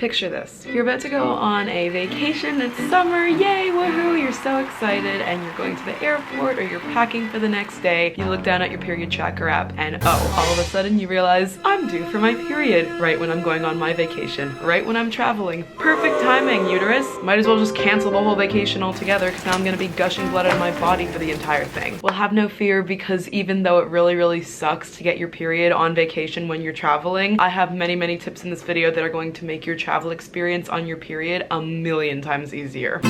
Picture this. You're about to go on a vacation, it's summer, yay, woohoo, you're so excited, and you're going to the airport or you're packing for the next day. You look down at your period tracker app and oh, all of a sudden you realize I'm due for my period right when I'm going on my vacation, right when I'm traveling. Perfect timing, uterus. Might as well just cancel the whole vacation altogether because now I'm gonna be gushing blood out of my body for the entire thing. Well, have no fear, because even though it really sucks to get your period on vacation when you're traveling, I have many tips in this video that are going to make your travel experience on your period a million times easier.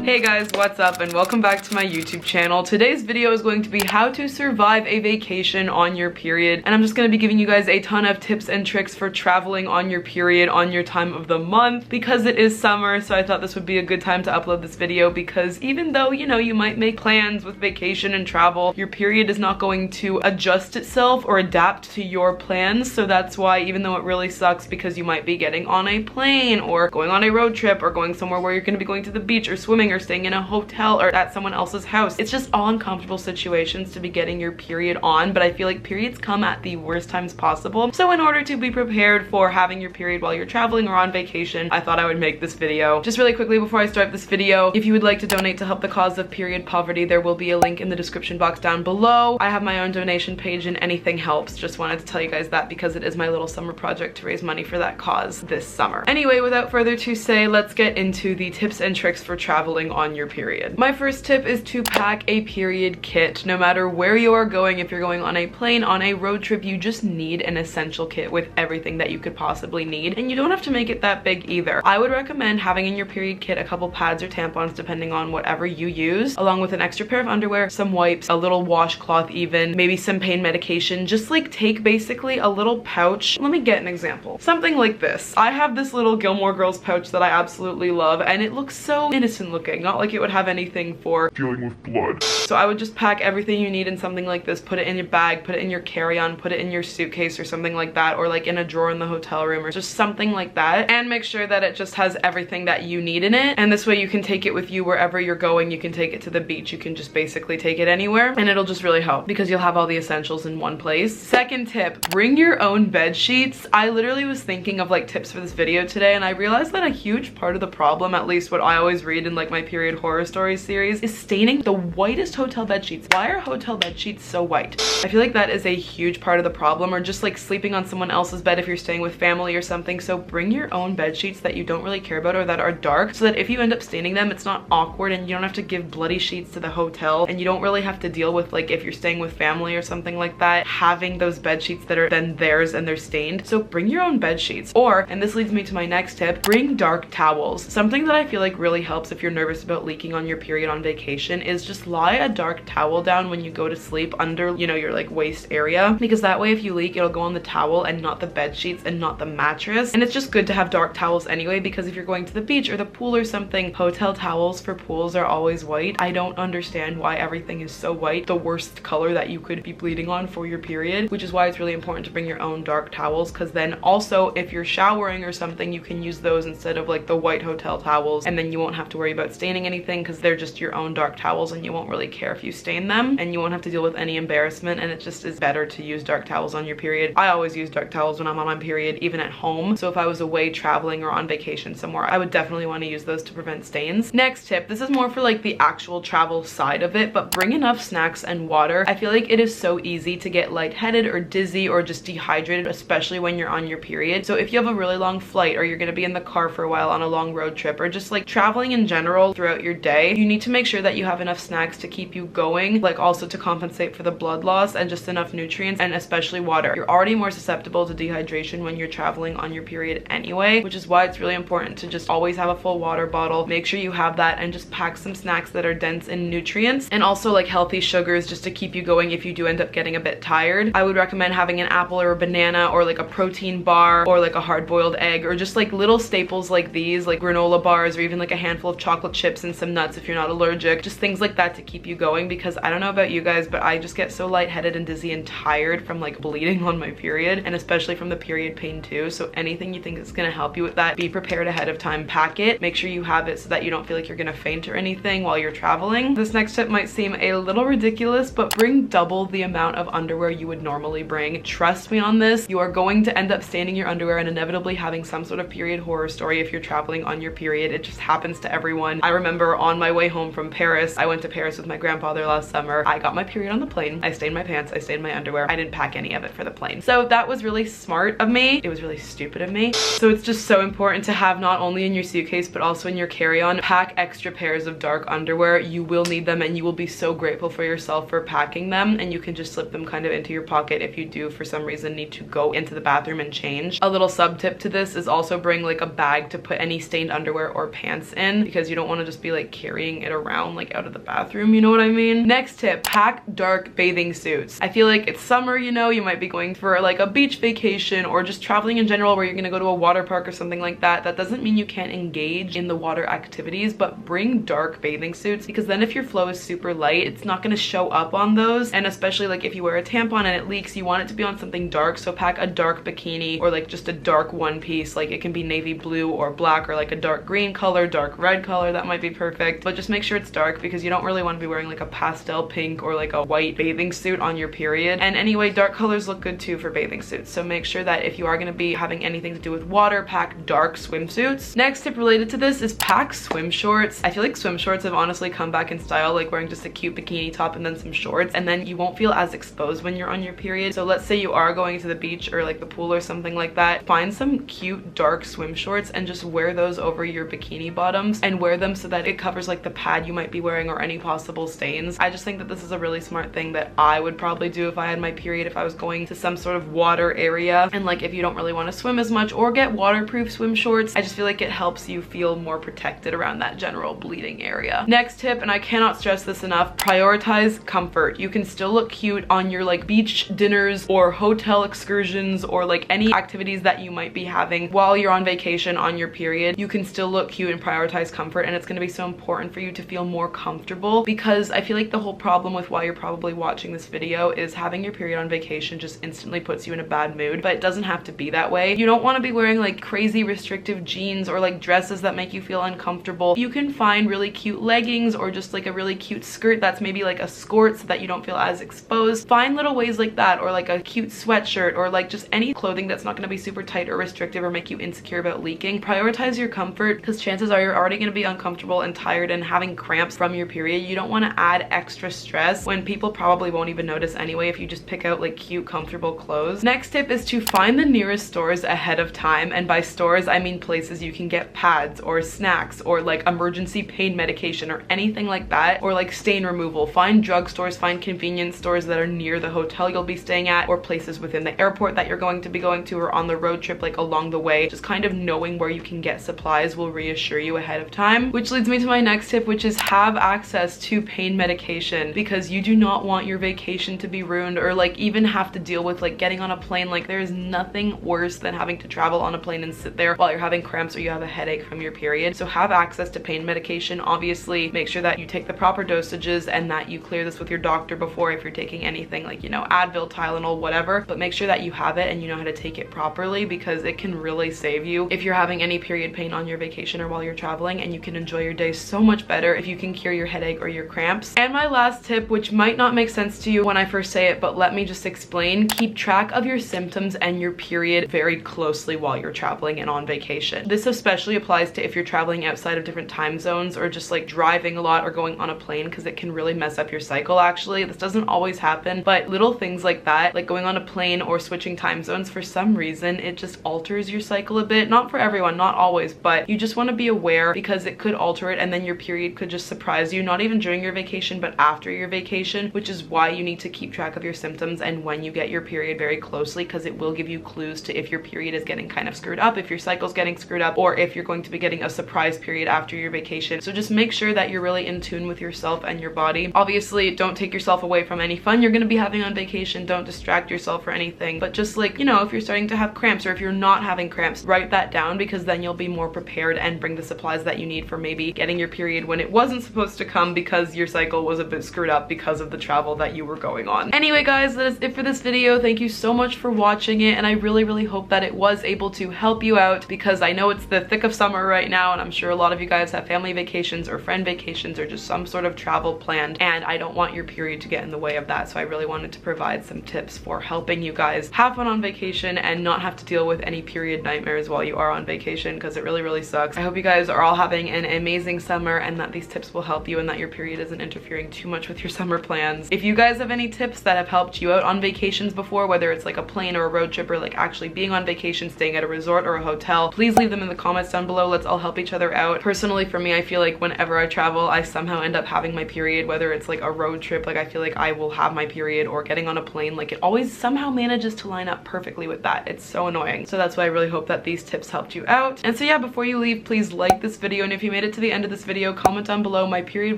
Hey guys, what's up and welcome back to my YouTube channel. Today's video is going to be how to survive a vacation on your period, and I'm just going to be giving you guys a ton of tips and tricks for traveling on your period on your time of the month because it is summer. So I thought this would be a good time to upload this video because even though, you know, you might make plans with vacation and travel, your period is not going to adjust itself or adapt to your plans. So that's why, even though it really sucks because you might be getting on a plane or going on a road trip or going somewhere where you're going to be going to the beach or swimming or staying in a hotel or at someone else's house. It's just all uncomfortable situations to be getting your period on, but I feel like periods come at the worst times possible. So in order to be prepared for having your period while you're traveling or on vacation, I thought I would make this video. Just really quickly before I start this video, if you would like to donate to help the cause of period poverty, there will be a link in the description box down below. I have my own donation page and anything helps. Just wanted to tell you guys that because it is my little summer project to raise money for that cause this summer. Anyway, without further to say, let's get into the tips and tricks for traveling on your period. My first tip is to pack a period kit. No matter where you are going, if you're going on a plane, on a road trip, you just need an essential kit with everything that you could possibly need, and you don't have to make it that big either. I would recommend having in your period kit a couple pads or tampons depending on whatever you use, along with an extra pair of underwear, some wipes, a little washcloth even, maybe some pain medication. Just like take basically a little pouch. Let me get an example. Something like this. I have this little Gilmore Girls pouch that I absolutely love, and it looks so innocent looking, not like it would have anything for dealing with blood. So I would just pack everything you need in something like this, put it in your bag, put it in your carry-on, put it in your suitcase or something like that, or like in a drawer in the hotel room or just something like that, and make sure that it just has everything that you need in it. And this way you can take it with you wherever you're going. You can take it to the beach, you can just basically take it anywhere, and it'll just really help because you'll have all the essentials in one place. Second tip, bring your own bed sheets. I literally was thinking of like tips for this video today, and I realized that a huge part of the problem, at least what I always read in like my period horror stories series, is staining the whitest hotel bed sheets. Why are hotel bed sheets so white? I feel like that is a huge part of the problem, or just like sleeping on someone else's bed if you're staying with family or something. So bring your own bed sheets that you don't really care about or that are dark, so that if you end up staining them, it's not awkward and you don't have to give bloody sheets to the hotel, and you don't really have to deal with, like, if you're staying with family or something like that, having those bed sheets that are then theirs and they're stained. So bring your own bed sheets. Or, and this leads me to my next tip, bring dark towels. Something that I feel like really helps if you're nervous about leaking on your period on vacation is just lie a dark towel down when you go to sleep under, you know, your like waist area, because that way if you leak, it'll go on the towel and not the bed sheets and not the mattress. And it's just good to have dark towels anyway, because if you're going to the beach or the pool or something, hotel towels for pools are always white. I don't understand why everything is so white, the worst color that you could be bleeding on for your period, which is why it's really important to bring your own dark towels, because then also if you're showering or something, you can use those instead of like the white hotel towels, and then you won't have to worry about staining anything because they're just your own dark towels and you won't really care if you stain them, and you won't have to deal with any embarrassment, and it just is better to use dark towels on your period. I always use dark towels when I'm on my period, even at home. So if I was away traveling or on vacation somewhere, I would definitely want to use those to prevent stains. Next tip, this is more for like the actual travel side of it, but bring enough snacks and water. I feel like it is so easy to get lightheaded or dizzy or just dehydrated, especially when you're on your period. So if you have a really long flight, or you're going to be in the car for a while on a long road trip, or just like traveling in general throughout your day, you need to make sure that you have enough snacks to keep you going, like also to compensate for the blood loss, and just enough nutrients, and especially water. You're already more susceptible to dehydration when you're traveling on your period anyway, which is why it's really important to just always have a full water bottle. Make sure you have that, and just pack some snacks that are dense in nutrients and also like healthy sugars just to keep you going if you do end up getting a bit tired. I would recommend having an apple or a banana, or like a protein bar, or like a hard-boiled egg, or just like little staples like these, like granola bars, or even like a handful of chocolate chips and some nuts if you're not allergic, just things like that to keep you going, because I don't know about you guys, but I just get so lightheaded and dizzy and tired from like bleeding on my period, and especially from the period pain too. So anything you think is gonna help you with that, be prepared ahead of time. Pack it, make sure you have it so that you don't feel like you're gonna faint or anything while you're traveling. This next tip might seem a little ridiculous, but bring double the amount of underwear you would normally bring. Trust me on this, you are going to end up staining your underwear and inevitably having some sort of period horror story if you're traveling on your period. It just happens to everyone. I remember on my way home from Paris, I went to Paris with my grandfather last summer. I got my period on the plane. I stained my pants, I stained my underwear. I didn't pack any of it for the plane. So that was really smart of me. It was really stupid of me. So it's just so important to have not only in your suitcase, but also in your carry-on, pack extra pairs of dark underwear. You will need them and you will be so grateful for yourself for packing them, and you can just slip them kind of into your pocket if you do for some reason need to go into the bathroom and change. A little sub tip to this is also bring like a bag to put any stained underwear or pants in, because you don't want to just be like carrying it around like out of the bathroom, you know what I mean? Next tip, pack dark bathing suits. I feel like it's summer, you know, you might be going for like a beach vacation or just traveling in general where you're gonna go to a water park or something like that. That doesn't mean you can't engage in the water activities, but bring dark bathing suits, because then if your flow is super light, it's not gonna show up on those. And especially like if you wear a tampon and it leaks, you want it to be on something dark. So pack a dark bikini or like just a dark one piece. Like it can be navy blue or black or like a dark green color, dark red color, that might be perfect. But just make sure it's dark, because you don't really want to be wearing like a pastel pink or like a white bathing suit on your period. And anyway, dark colors look good too for bathing suits. So make sure that if you are going to be having anything to do with water, pack dark swimsuits. Next tip related to this is pack swim shorts. I feel like swim shorts have honestly come back in style, like wearing just a cute bikini top and then some shorts, and then you won't feel as exposed when you're on your period. So let's say you are going to the beach or like the pool or something like that, find some cute dark swim shorts and just wear those over your bikini bottoms, and wear them so that it covers like the pad you might be wearing or any possible stains. I just think that this is a really smart thing that I would probably do if I had my period, if I was going to some sort of water area. And like if you don't really want to swim as much, or get waterproof swim shorts, I just feel like it helps you feel more protected around that general bleeding area. Next tip, and I cannot stress this enough, prioritize comfort. You can still look cute on your like beach dinners or hotel excursions or like any activities that you might be having while you're on vacation on your period. You can still look cute and prioritize comfort, and it's going to be so important for you to feel more comfortable, because I feel like the whole problem with why you're probably watching this video is having your period on vacation just instantly puts you in a bad mood. But it doesn't have to be that way. You don't want to be wearing like crazy restrictive jeans or like dresses that make you feel uncomfortable. You can find really cute leggings or just like a really cute skirt that's maybe like a skirt so that you don't feel as exposed. Find little ways like that, or like a cute sweatshirt, or like just any clothing that's not going to be super tight or restrictive or make you insecure about leaking. Prioritize your comfort, because chances are you're already going to be uncomfortable and tired and having cramps from your period. You don't want to add extra stress when people probably won't even notice anyway if you just pick out like cute comfortable clothes. Next tip is to find the nearest stores ahead of time, and by stores I mean places you can get pads or snacks or like emergency pain medication or anything like that, or like stain removal. Find drugstores, find convenience stores that are near the hotel you'll be staying at, or places within the airport that you're going to be going to, or on the road trip like along the way. Just kind of knowing where you can get supplies will reassure you ahead of time. Which leads me to my next tip, which is have access to pain medication, because you do not want your vacation to be ruined or like even have to deal with like getting on a plane. Like there is nothing worse than having to travel on a plane and sit there while you're having cramps or you have a headache from your period. So have access to pain medication. Obviously make sure that you take the proper dosages and that you clear this with your doctor before, if you're taking anything like, you know, Advil, Tylenol, whatever, but make sure that you have it and you know how to take it properly, because it can really save you if you're having any period pain on your vacation or while you're traveling, and you can enjoy your day so much better if you can cure your headache or your cramps. And my last tip, which might not make sense to you when I first say it, but let me just explain, keep track of your symptoms and your period very closely while you're traveling and on vacation. This especially applies to if you're traveling outside of different time zones or just like driving a lot or going on a plane, because it can really mess up your cycle. Actually, this doesn't always happen, but little things like that, like going on a plane or switching time zones, for some reason it just alters your cycle a bit. Not for everyone, not always, but you just want to be aware, because it could alter it and then your period could just surprise you, not even during your vacation but after your vacation, which is why you need to keep track of your symptoms and when you get your period very closely, because it will give you clues to if your period is getting kind of screwed up, if your cycle's getting screwed up, or if you're going to be getting a surprise period after your vacation. So just make sure that you're really in tune with yourself and your body. Obviously don't take yourself away from any fun you're going to be having on vacation. Don't distract yourself or anything, but just like, you know, if you're starting to have cramps or if you're not having cramps, write that down, because then you'll be more prepared and bring the supplies that you need for maybe getting your period when it wasn't supposed to come because your cycle was a bit screwed up because of the travel that you were going on. Anyway guys, that is it for this video. Thank you so much for watching it, and I really hope that it was able to help you out, because I know it's the thick of summer right now, and I'm sure a lot of you guys have family vacations or friend vacations or just some sort of travel planned, and I don't want your period to get in the way of that. So I really wanted to provide some tips for helping you guys have fun on vacation and not have to deal with any period nightmares while you are on vacation, because it really sucks. I hope you guys are all having an amazing summer and that these tips will help you and that your period isn't interfering too much with your summer plans. If you guys have any tips that have helped you out on vacations before, whether it's like a plane or a road trip or like actually being on vacation, staying at a resort or a hotel, please leave them in the comments down below. Let's all help each other out. Personally, for me, I feel like whenever I travel, I somehow end up having my period, whether it's like a road trip, like I feel like I will have my period, or getting on a plane, like it always somehow manages to line up perfectly with that. It's so annoying. So that's why I really hope that these tips helped you out. And so yeah, before you leave, please like this video, and if you made it to the end of this video, comment down below, my period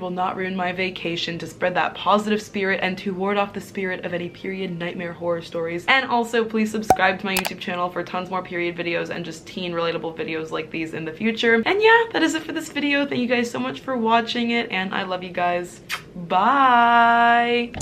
will not ruin my vacation, to spread that positive spirit and to ward off the spirit of any period nightmare horror stories. And also please subscribe to my YouTube channel for tons more period videos and just teen relatable videos like these in the future. And yeah, that is it for this video. Thank you guys so much for watching it, and I love you guys. Bye.